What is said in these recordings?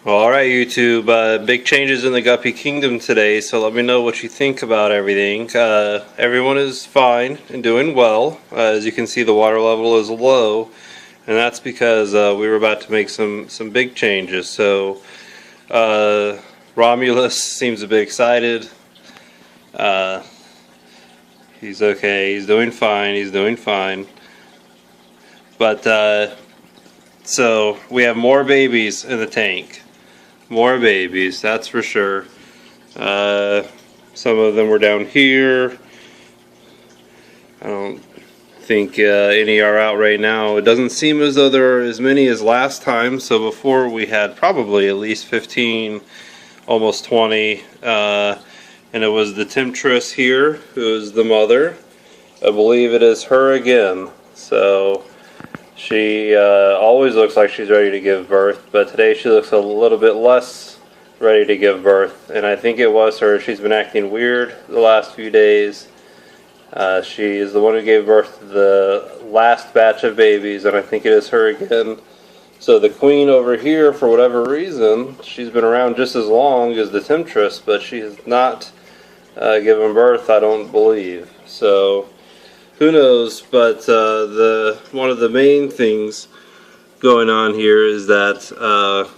Alright YouTube, big changes in the Guppy Kingdom today, so let me know what you think about everything. Everyone is fine and doing well. As you can see, the water level is low, and that's because we were about to make some big changes. So Romulus seems to be excited. He's okay, he's doing fine, but so we have more babies in the tank. More babies, that's for sure. Some of them were down here. I don't think any are out right now. It doesn't seem as though there are as many as last time. So before we had probably at least 15, almost 20. And it was the Temptress here, who is the mother. I believe it is her again. So she always looks like she's ready to give birth, but today she looks a little bit less ready to give birth, and I think it was her. She's been acting weird the last few days. She is the one who gave birth to the last batch of babies, and I think it is her again. So the queen over here, for whatever reason, she's been around just as long as the Temptress, but she has not given birth, I don't believe. So who knows, but one of the main things going on here is that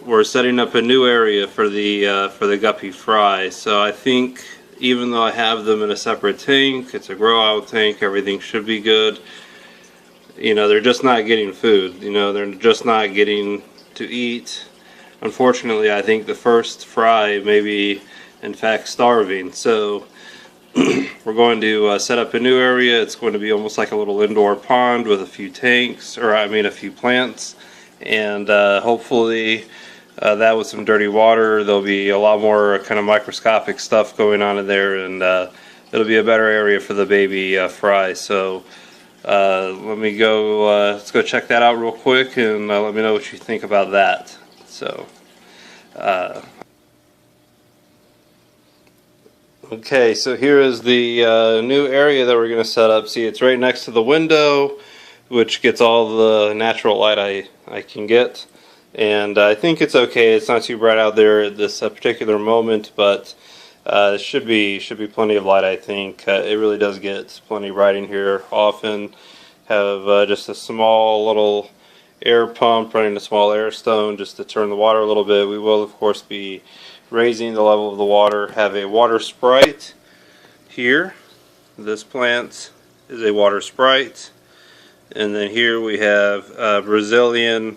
we're setting up a new area for the guppy fry. So I think even though I have them in a separate tank, it's a grow out tank, everything should be good. You know, they're just not getting food. You know, they're just not getting to eat. Unfortunately, I think the first fry may be in fact starving. So we're going to set up a new area. It's going to be almost like a little indoor pond with a few tanks, or I mean a few plants, and hopefully that with some dirty water, there'll be a lot more kind of microscopic stuff going on in there, and it'll be a better area for the baby fry. So let me go, let's go check that out real quick, and let me know what you think about that. So okay, so here is the new area that we're going to set up. See, it's right next to the window, which gets all the natural light I can get. And I think it's okay. It's not too bright out there at this particular moment, but it should be plenty of light, I think. It really does get plenty bright in here. Often have just a small little air pump running a small air stone just to turn the water a little bit. We will, of course, be raising the level of the water. Have a water sprite here. This plant is a water sprite, and then here we have Brazilian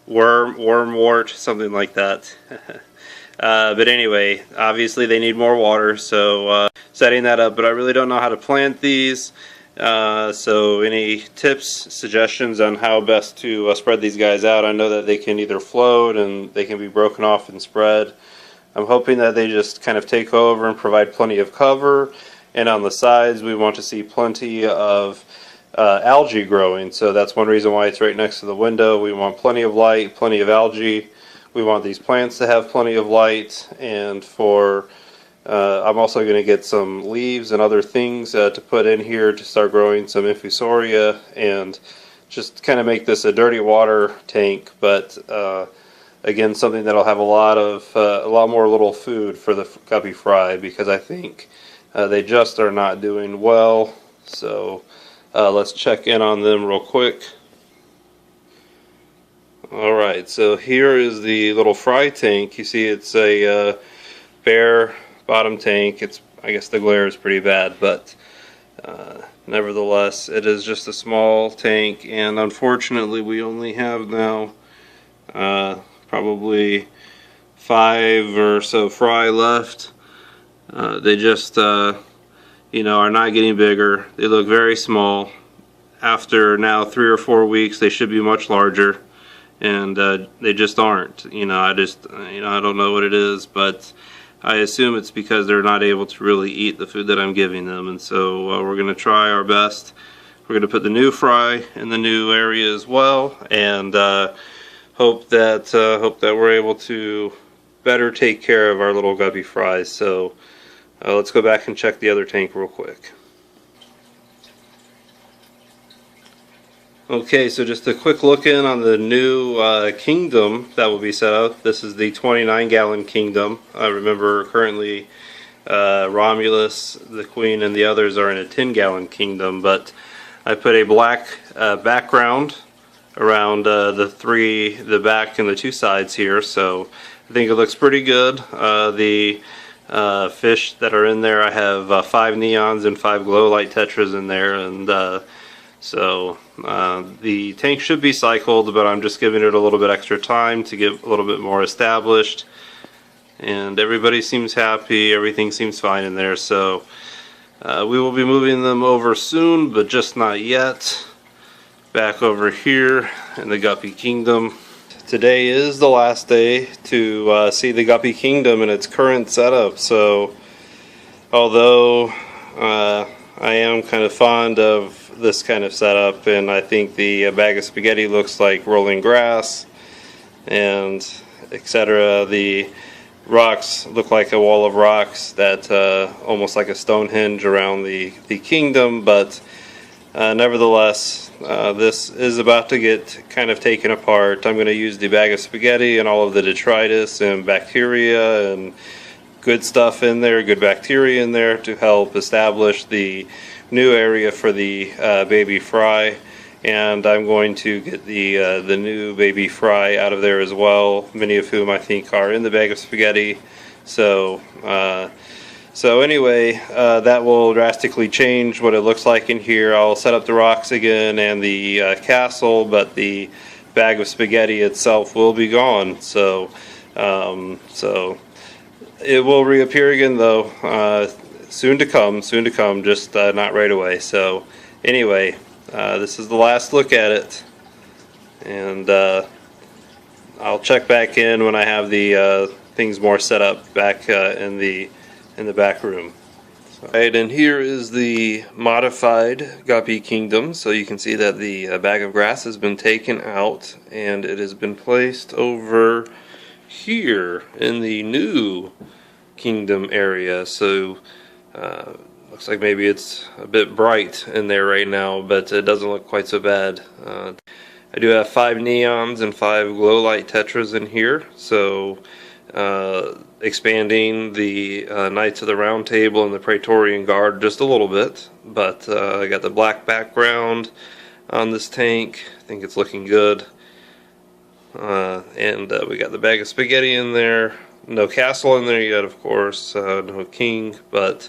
wormwort, something like that. But anyway, obviously they need more water, so setting that up. But I really don't know how to plant these. So any tips, suggestions on how best to spread these guys out? I know that they can either float and they can be broken off and spread. I'm hoping that they just kind of take over and provide plenty of cover, and on the sides we want to see plenty of algae growing. So that's one reason why it's right next to the window. We want plenty of light, plenty of algae. We want these plants to have plenty of light, and for I'm also going to get some leaves and other things to put in here to start growing some infusoria and just kind of make this a dirty water tank, but again, something that'll have a lot more little food for the guppy fry, because I think they just are not doing well. So let's check in on them real quick. Alright, so here is the little fry tank. You see it's a bare bottom tank. I guess the glare is pretty bad, but nevertheless it is just a small tank, and unfortunately we only have now probably 5 or so fry left. They just you know, are not getting bigger. They look very small. After now 3 or 4 weeks they should be much larger, and they just aren't. You know, I don't know what it is, but I assume it's because they're not able to really eat the food that I'm giving them. And so we're going to try our best. We're going to put the new fry in the new area as well, and hope that we're able to better take care of our little guppy fries. So let's go back and check the other tank real quick. Okay, so just a quick look in on the new kingdom that will be set up. This is the 29-gallon kingdom. I remember currently Romulus, the queen, and the others are in a 10-gallon kingdom, but I put a black background around the back and the two sides here, so I think it looks pretty good. The fish that are in there, I have 5 neons and 5 glow light tetras in there, and so the tank should be cycled, but I'm just giving it a little bit extra time to get a little bit more established. And everybody seems happy, everything seems fine in there, so we will be moving them over soon, but just not yet. Back over here in the Guppy Kingdom. Today is the last day to see the Guppy Kingdom in its current setup, so although I am kind of fond of this kind of setup, and I think the bag of spaghetti looks like rolling grass and etc. The rocks look like a wall of rocks that almost like a Stonehenge around the kingdom, but nevertheless this is about to get kind of taken apart. I'm going to use the bag of spaghetti and all of the detritus and bacteria and good stuff in there, good bacteria in there, to help establish the new area for the baby fry. And I'm going to get the new baby fry out of there as well, many of whom I think are in the bag of spaghetti. So anyway, that will drastically change what it looks like in here. I'll set up the rocks again and the castle, but the bag of spaghetti itself will be gone. So it will reappear again, though. Soon to come, just not right away. So anyway, this is the last look at it, and I'll check back in when I have the things more set up back in the back room. Right, and here is the modified Guppy Kingdom. So you can see that the bag of grass has been taken out, and it has been placed over here in the new kingdom area. So looks like maybe it's a bit bright in there right now, but it doesn't look quite so bad. I do have 5 neons and 5 glow light tetras in here, so expanding the Knights of the Round Table and the Praetorian Guard just a little bit. But I got the black background on this tank. I think it's looking good. And we got the bag of spaghetti in there. No castle in there yet, of course, no king, but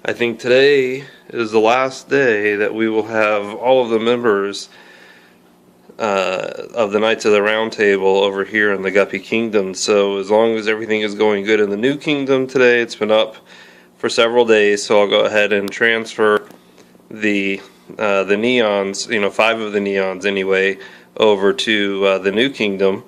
I think today is the last day that we will have all of the members of the Knights of the Round Table over here in the Guppy Kingdom. So as long as everything is going good in the new kingdom today, it's been up for several days, so I'll go ahead and transfer the neons, 5 of the neons anyway, over to the new kingdom.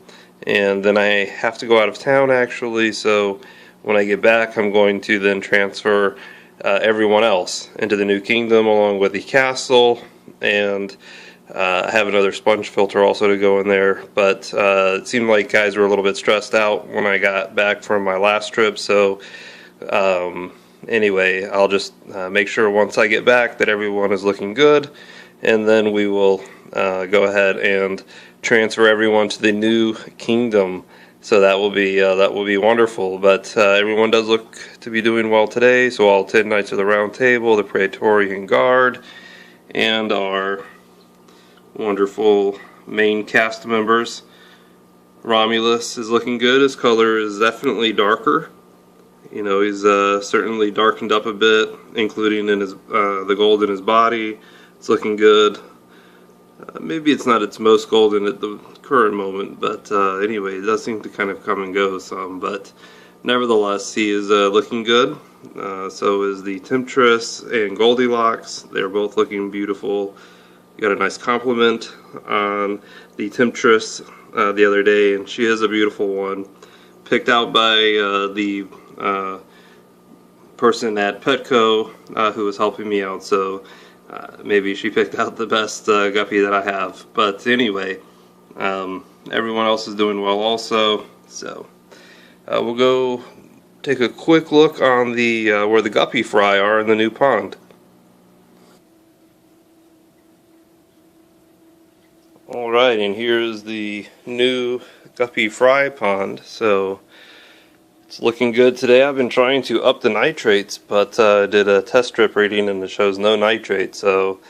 And then I have to go out of town, actually, so when I get back I'm going to then transfer everyone else into the new kingdom along with the castle, and I have another sponge filter also to go in there. But it seemed like guys were a little bit stressed out when I got back from my last trip, so anyway, I'll just make sure once I get back that everyone is looking good, and then we will go ahead and transfer everyone to the new kingdom. So that will be wonderful. But everyone does look to be doing well today. So all 10 Knights of the Round Table, the Praetorian Guard, and our wonderful main cast members. Romulus is looking good. His color is definitely darker. He's certainly darkened up a bit, including in his the gold in his body. It's looking good. Maybe it's not its most golden at the current moment, but anyway, it does seem to kind of come and go some. But nevertheless, he is looking good. So is the Temptress and Goldilocks. They're both looking beautiful. Got a nice compliment on the Temptress the other day, and she is a beautiful one. Picked out by the person at Petco who was helping me out, so maybe she picked out the best guppy that I have. But anyway, everyone else is doing well also. So we'll go take a quick look on the where the guppy fry are in the new pond. Alright, and here's the new Guppy fry pond. So it's looking good today. I've been trying to up the nitrates, but did a test strip reading and it shows no nitrate. So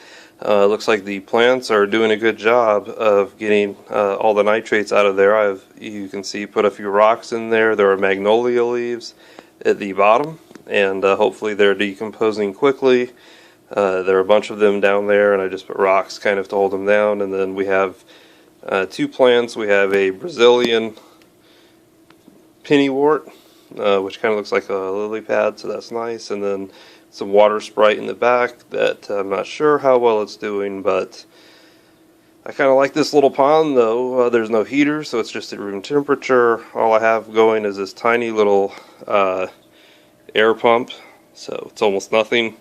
it looks like the plants are doing a good job of getting all the nitrates out of there. You can see, put a few rocks in there. There are magnolia leaves at the bottom, and hopefully they're decomposing quickly. There are a bunch of them down there, and I just put rocks kind of to hold them down. And then we have two plants. We have a Brazilian pennywort, which kind of looks like a lily pad, so that's nice. And then some water sprite in the back that I'm not sure how well it's doing, but I kind of like this little pond though. There's no heater, so it's just at room temperature. All I have going is this tiny little air pump, so it's almost nothing.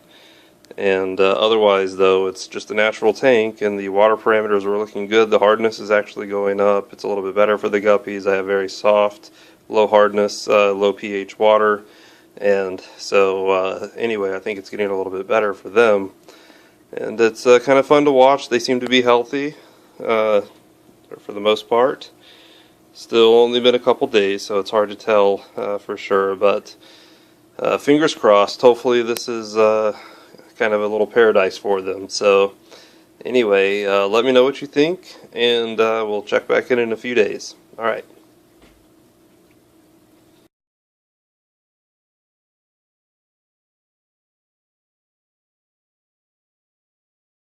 And otherwise though, it's just a natural tank, and the water parameters are looking good. The hardness is actually going up. It's a little bit better for the guppies. I have very soft, low hardness, low pH water, and so anyway, I think it's getting a little bit better for them. And it's kind of fun to watch. They seem to be healthy for the most part. Still only been a couple days, so it's hard to tell for sure, but fingers crossed. Hopefully this is kind of a little paradise for them. So anyway, let me know what you think, and we'll check back in a few days. Alright.